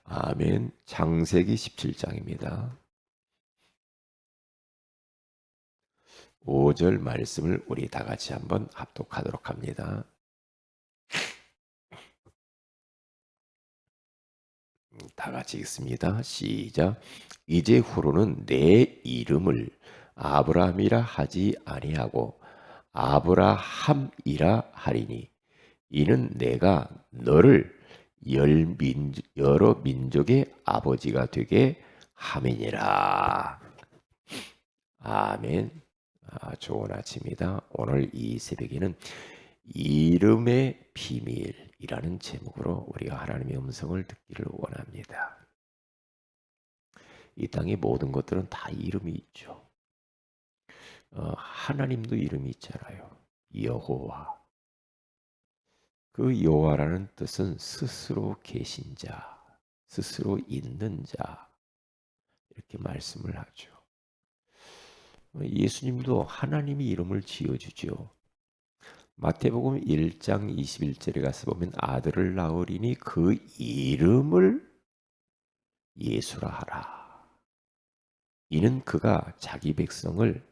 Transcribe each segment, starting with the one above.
아멘. 창세기 17장입니다. 5절 말씀을 우리 다 같이 한번 합독하도록 합니다. 다 같이 읽습니다. 시작. 이제후로는 내 이름을 아브라함이라 하지 아니하고 아브라함이라 하리니 이는 내가 너를 여러 민족의 아버지가 되게 함이니라. 아멘. 좋은 아침이다. 오늘 이 새벽에는 이름의 비밀이라는 제목으로 우리가 하나님의 음성을 듣기를 원합니다. 이 땅의 모든 것들은 다 이름이 있죠. 하나님도 이름이 있잖아요. 여호와. 그 여호와라는 뜻은 스스로 계신 자, 스스로 있는 자, 이렇게 말씀을 하죠. 예수님도 하나님이 이름을 지어주죠. 마태복음 1장 21절에 가서 보면 아들을 낳으리니 그 이름을 예수라 하라. 이는 그가 자기 백성을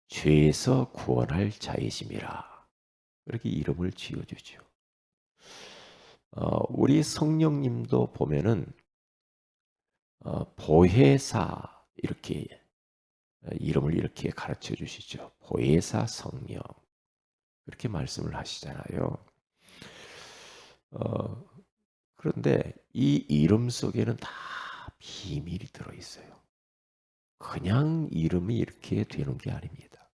죄에서 구원할 자이심이라. 그렇게 이름을 지어주죠. 우리 성령님도 보면은 보혜사 이렇게 이름을 이렇게 가르쳐 주시죠. 보혜사 성령 그렇게 말씀을 하시잖아요. 그런데 이 이름 속에는 다 비밀이 들어 있어요. 그냥 이름이 이렇게 되는 게 아닙니다.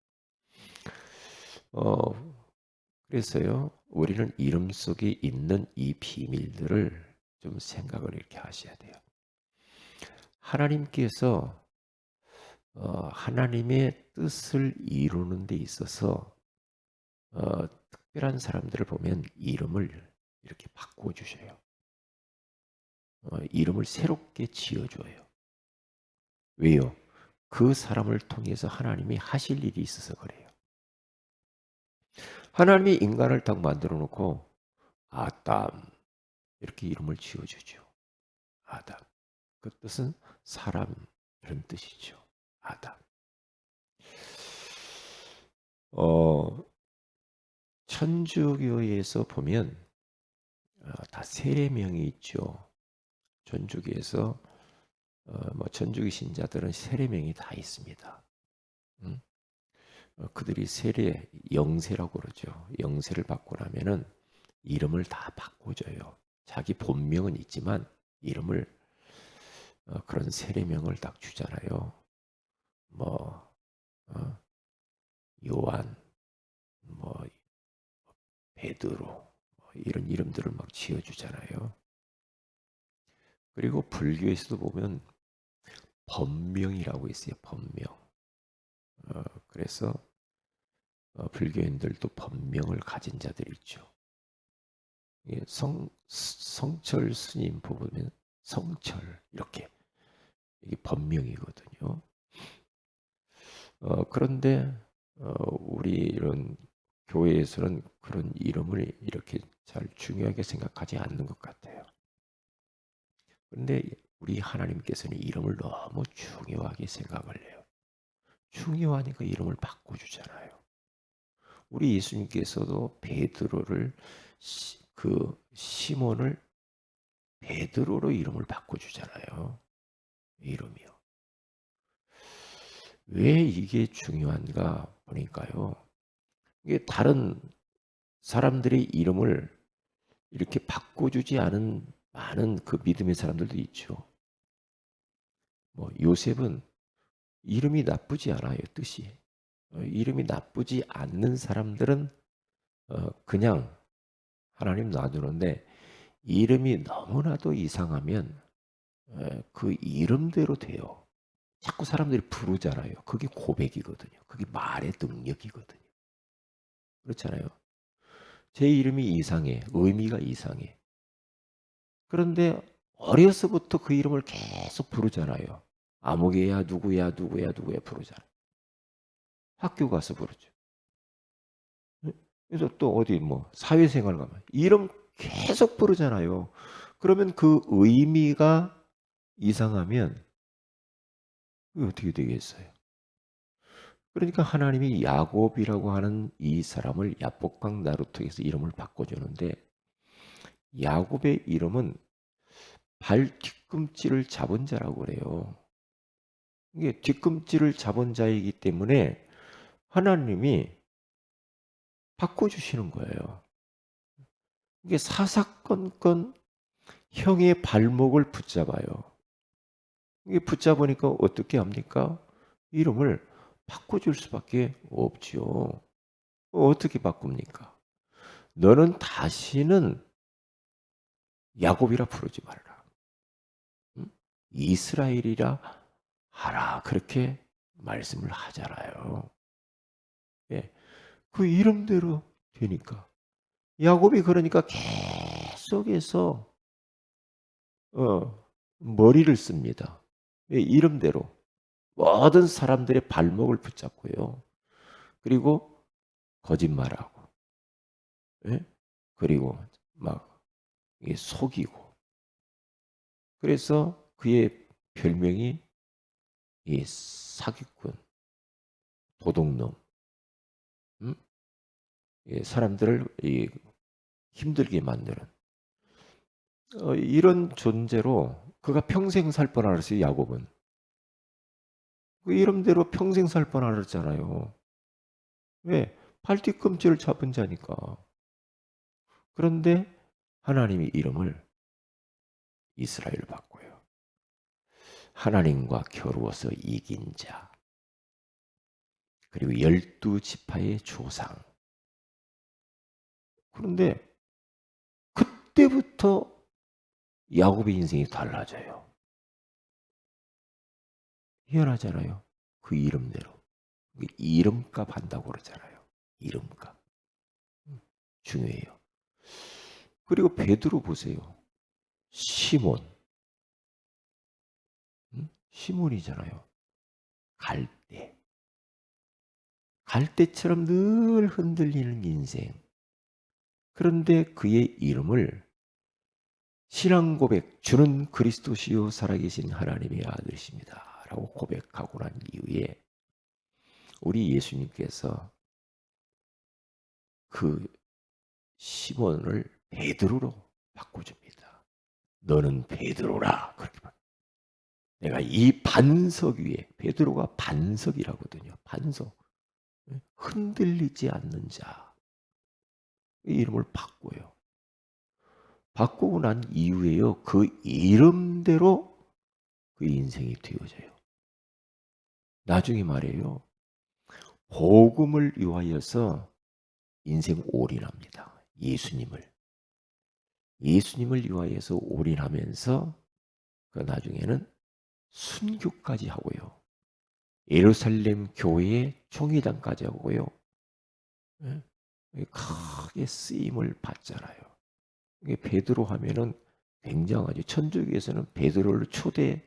그래서요, 우리는 이름 속에 있는 이 비밀들을 좀 생각을 이렇게 하셔야 돼요. 하나님께서 하나님의 뜻을 이루는 데 있어서 특별한 사람들을 보면 이름을 이렇게 바꿔주셔요. 이름을 새롭게 지어줘요. 왜요? 그 사람을 통해서 하나님이 하실 일이 있어서 그래요. 하나님이 인간을 딱 만들어 놓고 아담 이렇게 이름을 지어주죠. 아담. 그 뜻은 사람 이런 뜻이죠. 아담. 천주교에서 보면 다 세례명이 있죠. 천주교에서 천주교 신자들은 세례명이 다 있습니다. 그들이 세례 영세라고 그러죠. 영세를 받고 나면은 이름을 다 바꿔줘요. 자기 본명은 있지만 이름을 그런 세례명을 딱 주잖아요. 뭐 요한, 뭐 베드로 이런 이름들을 막 지어주잖아요. 그리고 불교에서도 보면 법명이라고 있어요. 법명. 그래서 불교인들도 법명을 가진 자들이 있죠. 성철 스님 보면 성철 이렇게 이게 법명이거든요. 그런데 우리 이런 교회에서는 그런 이름을 이렇게 잘 중요하게 생각하지 않는 것 같아요. 그런데 우리 하나님께서는 이름을 너무 중요하게 생각을 해요. 중요하니까 이름을 바꿔주잖아요. 우리 예수님께서도 베드로를 시몬을 베드로로 이름을 바꿔주잖아요. 이름이요. 왜 이게 중요한가 보니까요. 이게 다른 사람들의 이름을 이렇게 바꿔주지 않은 많은 그 믿음의 사람들도 있죠. 뭐 요셉은 이름이 나쁘지 않아요, 뜻이. 이름이 나쁘지 않는 사람들은 그냥 하나님 놔두는데 이름이 너무나도 이상하면 그 이름대로 돼요. 자꾸 사람들이 부르잖아요. 그게 고백이거든요. 그게 말의 능력이거든요. 그렇잖아요. 제 이름이 이상해. 의미가 이상해. 그런데 어려서부터 그 이름을 계속 부르잖아요. 아무개야 누구야 누구야 누구야 부르잖아요. 학교 가서 부르죠. 그래서 또 어디 뭐 사회생활 가면 이름 계속 부르잖아요. 그러면 그 의미가 이상하면 그게 어떻게 되겠어요? 그러니까 하나님이 야곱이라고 하는 이 사람을 야복강 나루터에서 이름을 바꿔주는데, 야곱의 이름은 발 뒤꿈치를 잡은 자라고 그래요. 이게 뒤꿈치를 잡은 자이기 때문에 하나님이 바꿔주시는 거예요. 이게 사사건건 형의 발목을 붙잡아요. 이게 붙잡으니까 어떻게 합니까? 이름을 바꿔줄 수밖에 없죠. 어떻게 바꿉니까? 너는 다시는 야곱이라 부르지 말라. 응? 이스라엘이라 하라. 그렇게 말씀을 하잖아요. 예, 그 이름대로 되니까. 야곱이 그러니까 계속해서 머리를 씁니다. 예, 이름대로 모든 사람들의 발목을 붙잡고요. 그리고 거짓말하고, 예? 그리고 막 속이고. 그래서 그의 별명이 이 사기꾼, 도둑놈, 음? 사람들을 힘들게 만드는 이런 존재로 그가 평생 살 뻔 알았어요. 야곱은 그 이름대로 평생 살 뻔 알았잖아요. 왜? 팔뒤꿈치를 잡은 자니까. 그런데 하나님이 이름을 이스라엘 바꿔요. 하나님과 겨루어서 이긴 자. 그리고 12지파의 조상. 그런데 그때부터 야곱의 인생이 달라져요. 희한하잖아요. 그 이름대로. 이름값 한다고 그러잖아요. 이름값. 중요해요. 그리고 베드로 보세요. 시몬. 시몬이잖아요. 갈대. 갈대처럼 늘 흔들리는 인생. 그런데 그의 이름을 신앙 고백, 주는 그리스도시요 살아계신 하나님의 아들이십니다 라고 고백하고 난 이후에 우리 예수님께서 그 시몬을 베드로로 바꿔줍니다. 너는 베드로라. 그렇게 말. 내가 이 반석 위에, 베드로가 반석이라거든요. 반석. 흔들리지 않는 자. 이 이름을 바꿔요. 바꾸고 난 이후에요. 그 이름대로 그 인생이 되어져요. 나중에 말이에요. 복음을 위하여서 인생 올인합니다. 예수님을 위하여서 올인하면서 그 나중에는 순교까지 하고요. 예루살렘 교회의 총회장까지 하고요. 예? 크게 쓰임을 받잖아요. 이게 베드로 하면은 굉장하죠. 천주교에서는 베드로를 초대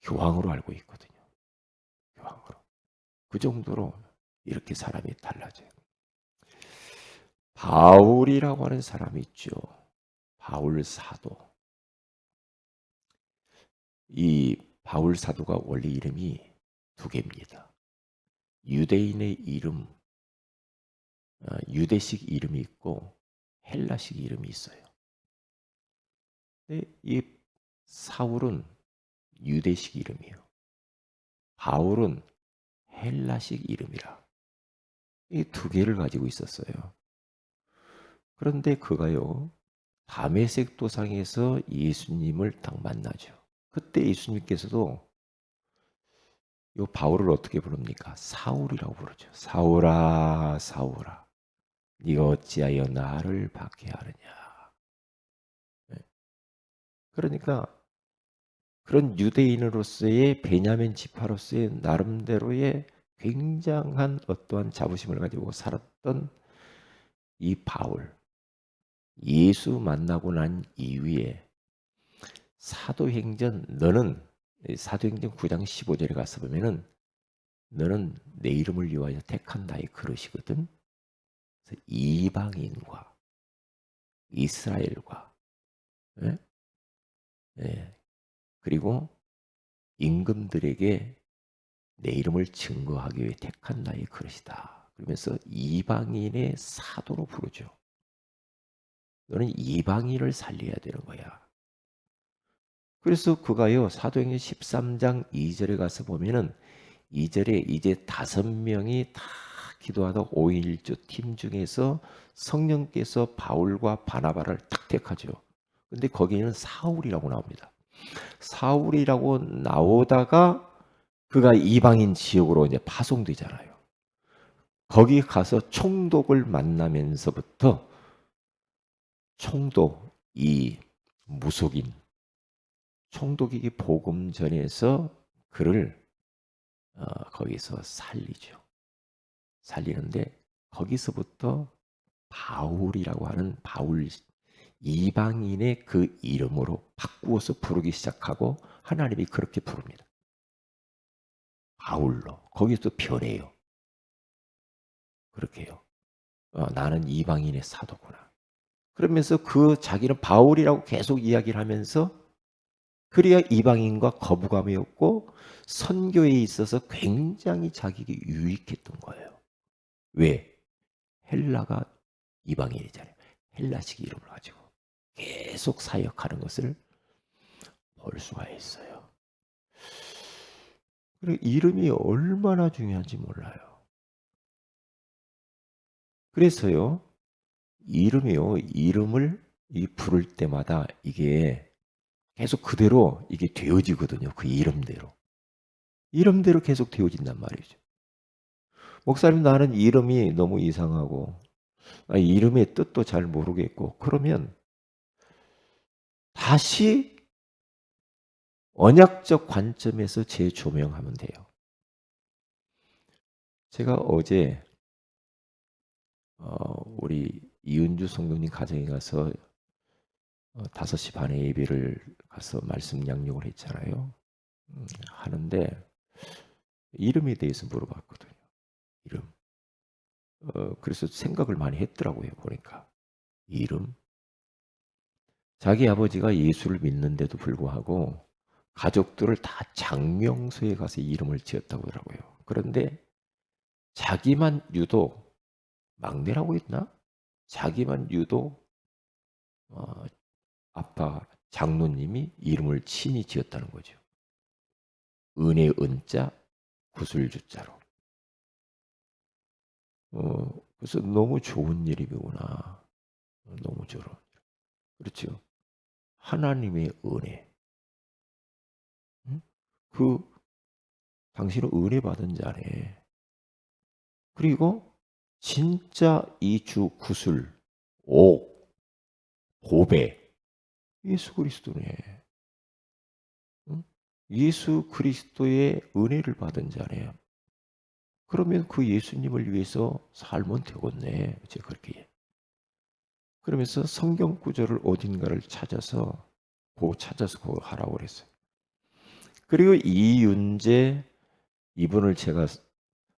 교황으로 알고 있거든요. 교황으로. 그 정도로 이렇게 사람이 달라져요. 바울이라고 하는 사람이 있죠. 바울 사도. 이 바울 사도가 원래 이름이 두 개입니다. 유대인의 이름, 유대식 이름이 있고 헬라식 이름이 있어요. 근데 이 사울은 유대식 이름이에요. 바울은 헬라식 이름이라. 이 두 개를 가지고 있었어요. 그런데 그가요, 다메섹 도상에서 예수님을 딱 만나죠. 그때 예수님께서도 이 바울을 어떻게 부릅니까? 사울이라고 부르죠. 사울아, 사울아, 네가 어찌하여 나를 박해하느냐. 네. 그러니까 그런 유대인으로서의 베냐민 지파로서의 나름대로의 굉장한 어떠한 자부심을 가지고 살았던 이 바울, 예수 만나고 난 이후에 사도행전 9장 15절에 가서 보면은 너는 내 이름을 위하여 택한 나의 그릇이거든. 그래서 이방인과 이스라엘과 예? 예. 그리고 임금들에게 내 이름을 증거하기 위해 택한 나의 그릇이다. 그러면서 이방인의 사도로 부르죠. 너는 이방인을 살려야 되는 거야. 그래서 그가요, 사도행전 13장 2절에 가서 보면은 2절에 이제 5명이 다 기도하다 5.1조 팀 중에서 성령께서 바울과 바나바를 딱 택하죠. 근데 거기에는 사울이라고 나옵니다. 사울이라고 나오다가 그가 이방인 지역으로 이제 파송되잖아요. 거기 가서 총독을 만나면서부터 총독, 이 무속인 총독이 복음 전해서 그를 거기서 살리죠. 살리는데 거기서부터 바울이라고 하는 바울 이방인의 그 이름으로 바꾸어서 부르기 시작하고 하나님이 그렇게 부릅니다. 바울로. 거기서 변해요. 그렇게 해요. 나는 이방인의 사도구나. 그러면서 그 자기는 바울이라고 계속 이야기를 하면서 그래야 이방인과 거부감이 없고 선교에 있어서 굉장히 자기에게 유익했던 거예요. 왜? 헬라가 이방인이잖아요. 헬라식 이름을 가지고 계속 사역하는 것을 볼 수가 있어요. 그리고 이름이 얼마나 중요한지 몰라요. 그래서요, 이름을 부를 때마다 이게 계속 그대로 이게 되어지거든요. 그 이름대로. 이름대로 계속 되어진단 말이죠. 목사님, 나는 이름이 너무 이상하고 이름의 뜻도 잘 모르겠고 그러면 다시 언약적 관점에서 재조명하면 돼요. 제가 어제 우리 이은주 성도님 가정에 가서 5시 반에 예배를 가서 말씀 양육을 했잖아요. 하는데 이름에 대해서 물어봤거든요. 이름. 그래서 생각을 많이 했더라고요. 보니까. 이름. 자기 아버지가 예수를 믿는데도 불구하고 가족들을 다 장명소에 가서 이름을 지었다고 하더라고요. 그런데 자기만 유독 막내라고 했나? 자기만 유독 아빠 장로님이 이름을 친히 지었다는 거죠. 은혜 은자 구슬주자로. 그래서 너무 좋은 이름이구나. 너무 좋은. 그렇죠. 하나님의 은혜. 응? 그 당신은 은혜 받은 자네. 그리고 진짜 이주 구슬, 옥, 보배, 예수 그리스도네. 응? 예수 그리스도의 은혜를 받은 자네. 그러면 그 예수님을 위해서 살면 되겠네. 이제 그렇게. 그러면서 성경 구절을 어딘가를 찾아서 그거 하라고 그랬어요. 그리고 이윤재 이분을 제가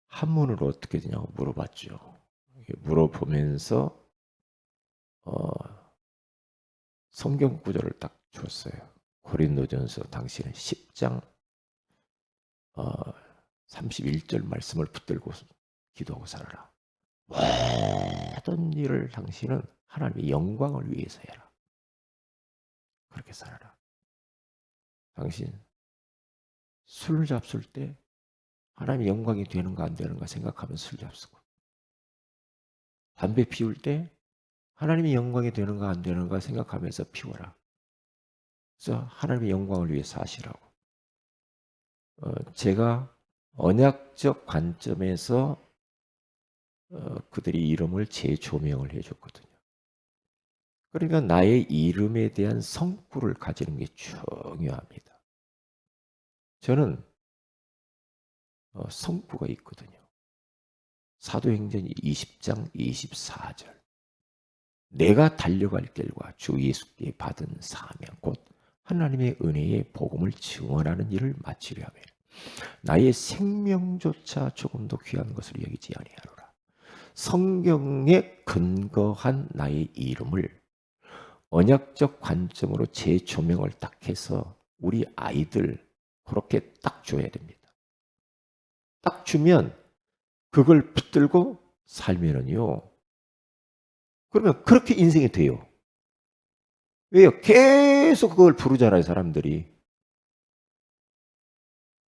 한문으로 어떻게 되냐고 물어봤죠. 물어보면서 성경 구절을 딱 줬어요. 고린도전서 당신은 10장 31절 말씀을 붙들고 기도하고 살아라. 모든 일을 당신은 하나님의 영광을 위해서 해라. 그렇게 살아라. 당신 술 잡술 때 하나님의 영광이 되는가 안 되는가 생각하면서 술 잡수고, 담배 피울 때 하나님의 영광이 되는가 안 되는가 생각하면서 피워라. 그래서 하나님의 영광을 위해서 하시라고. 제가 언약적 관점에서 그들이 이름을 재조명을 해줬거든요. 그러니까 나의 이름에 대한 성구를 가지는 게 중요합니다. 저는 성구가 있거든요. 사도행전 20장 24절. 내가 달려갈 길과 주 예수께 받은 사명 곧 하나님의 은혜의 복음을 증언하는 일을 마치려 하며 나의 생명조차 조금도 귀한 것을 여기지 아니하노라. 성경에 근거한 나의 이름을 언약적 관점으로 재조명을 딱 해서 우리 아이들 그렇게 딱 줘야 됩니다. 딱 주면 그걸 붙들고 살면은요. 그러면 그렇게 인생이 돼요. 왜요? 계속 그걸 부르잖아요, 사람들이.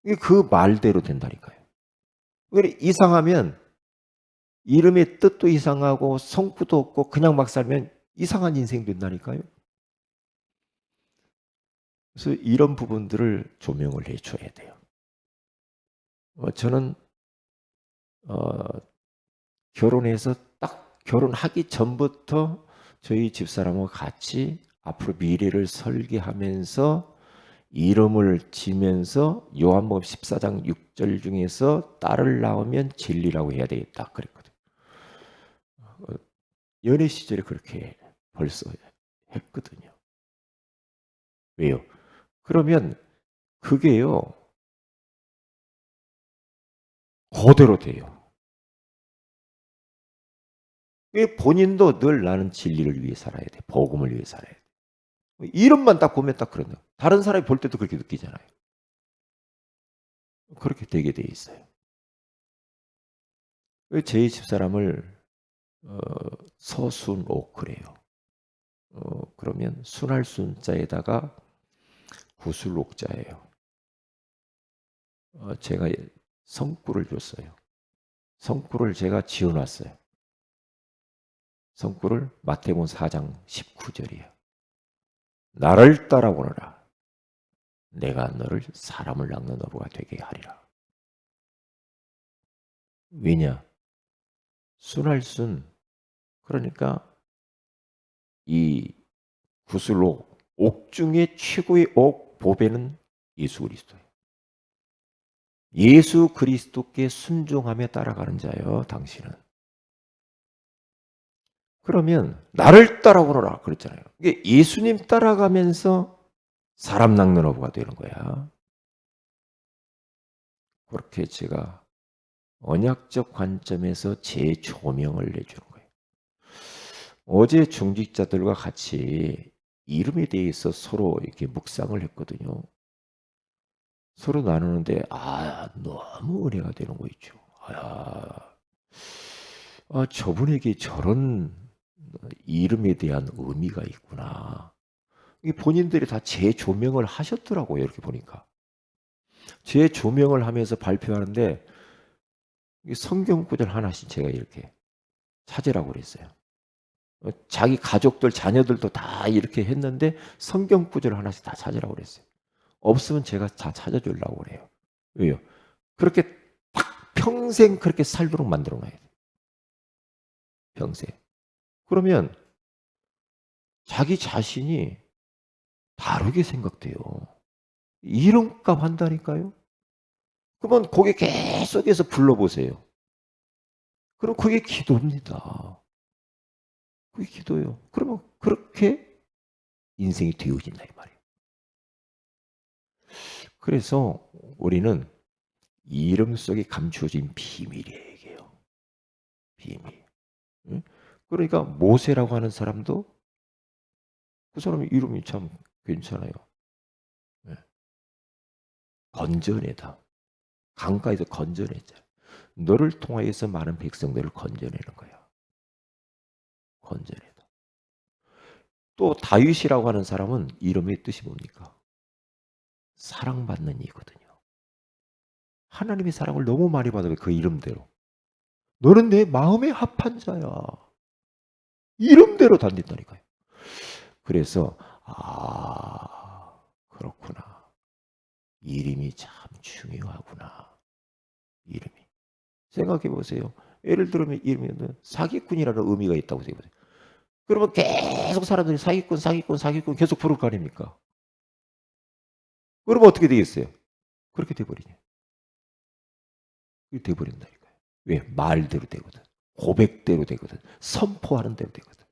이게 그 말대로 된다니까요. 그러니까 이상하면 이름의 뜻도 이상하고 성부도 없고 그냥 막 살면 이상한 인생 된다니까요. 그래서 이런 부분들을 조명을 해 줘야 돼요. 저는 어 결혼해서 딱 결혼하기 전부터 저희 집사람하고 같이 앞으로 미래를 설계하면서 이름을 지면서 요한복음 14장 6절 중에서 딸을 낳으면 진리라고 해야 되겠다 그랬거든요. 연애 시절에 그렇게 벌써 했거든요. 왜요? 그러면 그게요. 그대로 돼요. 본인도 늘 나는 진리를 위해 살아야 돼. 복음을 위해 살아야 돼. 이름만 딱 보면 딱 그러네요. 다른 사람이 볼 때도 그렇게 느끼잖아요. 그렇게 되게 돼 있어요. 제 집사람을 어 서순옥 그래요. 그러면 순할 순자에다가 구슬 옥자예요. 제가 성구를 줬어요. 성구를 제가 지어 놨어요. 성구를 마태복음 4장 19절이에요. 나를 따라오너라. 내가 너를 사람을 낚는 어부가 되게 하리라. 왜냐? 순할순 그러니까 이 구슬옥 옥 중에 최고의 옥 보배는 예수 그리스도예요. 예수 그리스도께 순종하며 따라가는 자요, 당신은. 그러면 나를 따라오너라 그랬잖아요. 이게 예수님 따라가면서 사람 낚는 어부가 되는 거야. 그렇게 제가 언약적 관점에서 재조명을 내주는 거예요. 어제 중직자들과 같이 이름에 대해서 서로 이렇게 묵상을 했거든요. 서로 나누는데 너무 은혜가 되는 거 있죠. 저분에게 저런 이름에 대한 의미가 있구나. 이 본인들이 다 재조명을 하셨더라고요. 이렇게 보니까. 재조명을 하면서 발표하는데 성경 구절 하나씩 제가 이렇게 찾으라고 그랬어요. 자기 가족들, 자녀들도 다 이렇게 했는데 성경 구절 하나씩 다 찾으라고 그랬어요. 없으면 제가 다 찾아주려고 그래요. 왜요? 그렇게 딱 평생 그렇게 살도록 만들어 놔야 돼요. 평생. 그러면 자기 자신이 다르게 생각돼요. 이름값 한다니까요. 그러면 거기 계속해서 불러보세요. 그럼 그게 기도입니다. 그게 기도예요. 그러면 그렇게 인생이 되어진다 이 말이에요. 그래서 우리는 이름 속에 감추어진 비밀이에요. 이게요. 비밀. 응? 그러니까 모세라고 하는 사람도 그 사람 이름이 참 괜찮아요. 네. 건져내다. 강가에서 건져내자. 너를 통하여서 많은 백성들을 건져내는 거야. 건져내다. 또 다윗이라고 하는 사람은 이름의 뜻이 뭡니까? 사랑받는 이거든요. 하나님의 사랑을 너무 많이 받아요. 그 이름대로. 너는 내 마음에 합한 자야. 이름대로 다닌다니까요. 그래서 그렇구나. 이름이 참 중요하구나. 이름이. 생각해 보세요. 예를 들면 이름에는 사기꾼이라는 의미가 있다고 생각해 보세요. 그러면 계속 사람들이 사기꾼, 사기꾼, 사기꾼 계속 부를 거 아닙니까? 그러면 어떻게 되겠어요? 그렇게 돼버리냐. 이렇게 돼버린다니까요. 왜? 말대로 되거든. 고백대로 되거든. 선포하는 대로 되거든.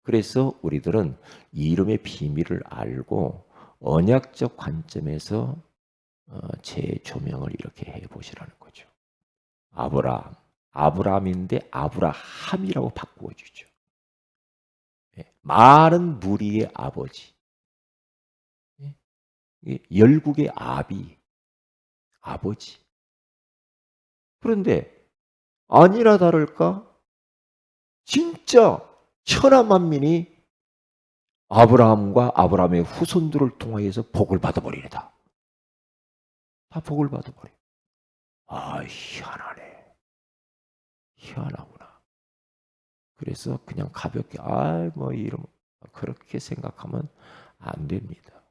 그래서 우리들은 이름의 비밀을 알고 언약적 관점에서 재조명을 이렇게 해보시라는 거죠. 아브라함인데 아브라함이라고 바꾸어 주죠. 많은 무리의 아버지, 열국의 아버지. 그런데 아니나 다를까 진짜 천하만민이 아브라함과 아브라함의 후손들을 통하여서 복을 받아버리다. 다 복을 받아버려. 희한하네. 희한하구나. 그래서 그냥 가볍게 뭐 이런 그렇게 생각하면 안 됩니다.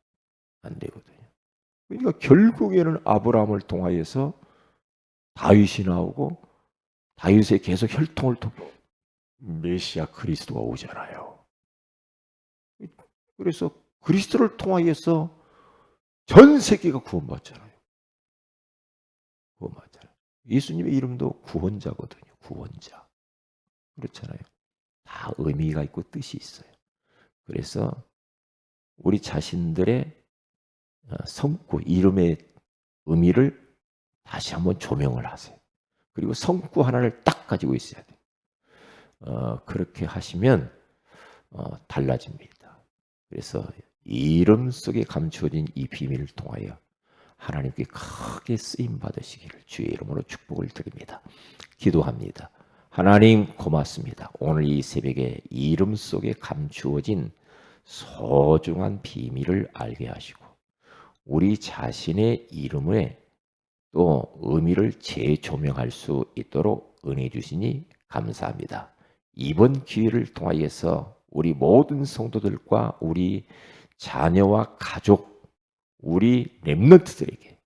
안 되거든요. 그러니까 결국에는 아브라함을 통하여서 다윗이 나오고 다윗의 계속 혈통을 통해 메시아 그리스도가 오잖아요. 그래서 그리스도를 통하여서 전 세계가 구원받잖아요. 구원받잖아요. 예수님의 이름도 구원자거든요. 구원자. 그렇잖아요. 다 의미가 있고 뜻이 있어요. 그래서 우리 자신들의 성구, 이름의 의미를 다시 한번 조명을 하세요. 그리고 성구 하나를 딱 가지고 있어야 돼요. 그렇게 하시면 달라집니다. 그래서 이름 속에 감추어진 이 비밀을 통하여 하나님께 크게 쓰임 받으시기를 주의 이름으로 축복을 드립니다. 기도합니다. 하나님 고맙습니다. 오늘 이 새벽에 이름 속에 감추어진 소중한 비밀을 알게 하시고 우리 자신의 이름에 또 의미를 재조명할 수 있도록 은혜 주시니 감사합니다. 이번 기회를 통하여서 우리 모든 성도들과 우리 자녀와 가족, 우리 렘넌트들에게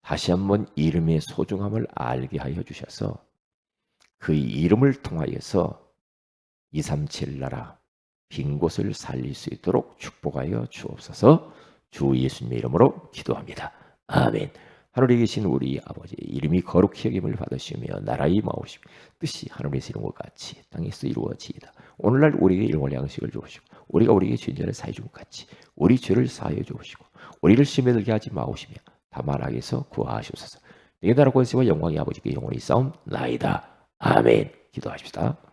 다시 한번 이름의 소중함을 알게 하여 주셔서 그 이름을 통하여서 237 나라 빈 곳을 살릴 수 있도록 축복하여 주옵소서. 주 예수님의 이름으로 기도합니다. 아멘. 하늘에 계신 우리 아버지 이름이 거룩히 여김을 받으시며 나라의 마오시며 뜻이 하늘에서 이룬 것 같이 땅에서 이루어지이다. 오늘날 우리에게 일용할 양식을 주옵시고 우리가 우리에게 죄인 자를 사해 준 것 같이 우리 죄를 사하여 주옵시고 우리를 시험에 들게 하지 마오시며 다만 악에서 구하시옵소서. 내게 나라 권세와 영광이 아버지께 영원히 싸움나이다. 아멘. 기도하십시다.